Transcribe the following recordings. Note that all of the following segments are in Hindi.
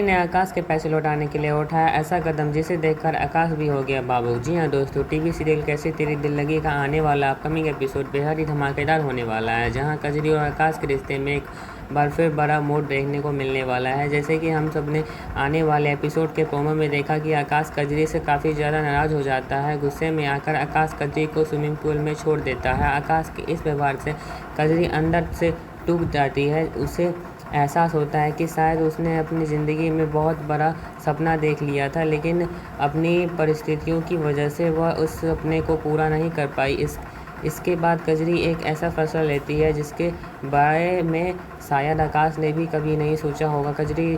ने आकाश के पैसे लौटाने के लिए उठाया ऐसा कदम जिसे देखकर आकाश भी हो गया भावुक। जी हाँ दोस्तों, टीवी सीरियल कैसी तेरी दिल लगी का आने वाला अपकमिंग एपिसोड बेहद ही धमाकेदार होने वाला है, जहां कजरी और आकाश के रिश्ते में एक बार फिर बड़ा मोड़ देखने को मिलने वाला है। जैसे कि हम सब ने आने वाले एपिसोड के प्रोमो में देखा कि आकाश कजरी से काफ़ी ज़्यादा नाराज़ हो जाता है। गुस्से में आकर आकाश कजरी को स्विमिंग पूल में छोड़ देता है। आकाश के इस व्यवहार से कजरी अंदर से टूट जाती है। उसे एहसास होता है कि शायद उसने अपनी ज़िंदगी में बहुत बड़ा सपना देख लिया था, लेकिन अपनी परिस्थितियों की वजह से वह उस सपने को पूरा नहीं कर पाई। इसके बाद कजरी एक ऐसा फैसला लेती है जिसके बारे में शायद आकाश ने भी कभी नहीं सोचा होगा। कजरी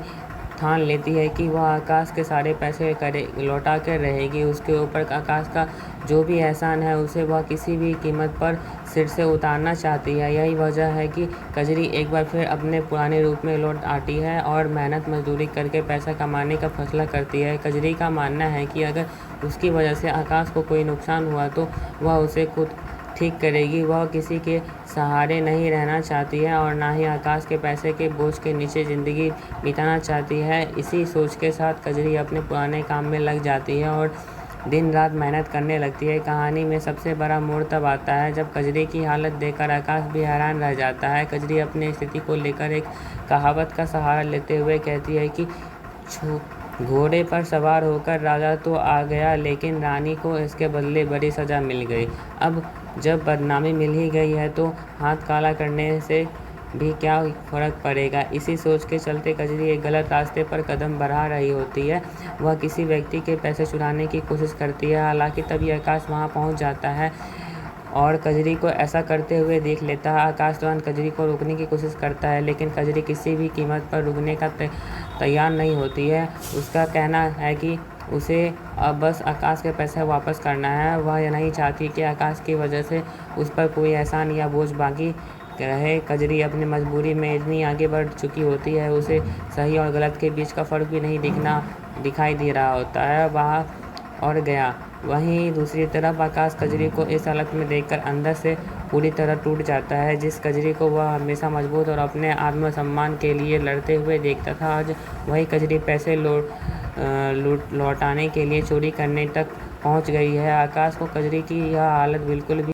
ठान लेती है कि वह आकाश के सारे पैसे लौटा कर रहेगी। उसके ऊपर आकाश का जो भी एहसान है उसे वह किसी भी कीमत पर सिर से उतारना चाहती है। यही वजह है कि कजरी एक बार फिर अपने पुराने रूप में लौट आती है और मेहनत मजदूरी करके पैसा कमाने का फैसला करती है। कजरी का मानना है कि अगर उसकी वजह से आकाश को कोई नुकसान हुआ तो वह उसे खुद ठीक करेगी। वह किसी के सहारे नहीं रहना चाहती है और ना ही आकाश के पैसे के बोझ के नीचे ज़िंदगी बिताना चाहती है। इसी सोच के साथ कजरी अपने पुराने काम में लग जाती है और दिन रात मेहनत करने लगती है। कहानी में सबसे बड़ा मोड़ तब आता है जब कजरी की हालत देखकर आकाश भी हैरान रह जाता है। कजरी अपनी स्थिति को लेकर एक कहावत का सहारा लेते हुए कहती है कि घोड़े पर सवार होकर राजा तो आ गया, लेकिन रानी को इसके बदले बड़ी सज़ा मिल गई। अब जब बदनामी मिल ही गई है तो हाथ काला करने से भी क्या फ़र्क पड़ेगा। इसी सोच के चलते कजरी एक गलत रास्ते पर कदम बढ़ा रही होती है। वह किसी व्यक्ति के पैसे चुराने की कोशिश करती है। हालांकि तभी आकाश वहां पहुंच जाता है और कजरी को ऐसा करते हुए देख लेता है। आकाश तुरंत कजरी को रोकने की कोशिश करता है, लेकिन कजरी किसी भी कीमत पर रुकने का तैयार नहीं होती है। उसका कहना है कि उसे अब बस आकाश के पैसे वापस करना है। वह यह नहीं चाहती कि आकाश की वजह से उस पर कोई एहसान या बोझ बाकी रहे। कजरी अपनी मजबूरी में इतनी आगे बढ़ चुकी होती है, उसे सही और गलत के बीच का फ़र्क भी नहीं दिखाई दे रहा होता है। वहाँ और गया। वहीं दूसरी तरफ आकाश कजरी को इस हालत में देखकर अंदर से पूरी तरह टूट जाता है। जिस कजरी को वह हमेशा मजबूत और अपने आत्मसम्मान के लिए लड़ते हुए देखता था, आज वही कजरी पैसे लौटाने के लिए चोरी करने तक पहुंच गई है। आकाश को कजरी की यह हालत बिल्कुल भी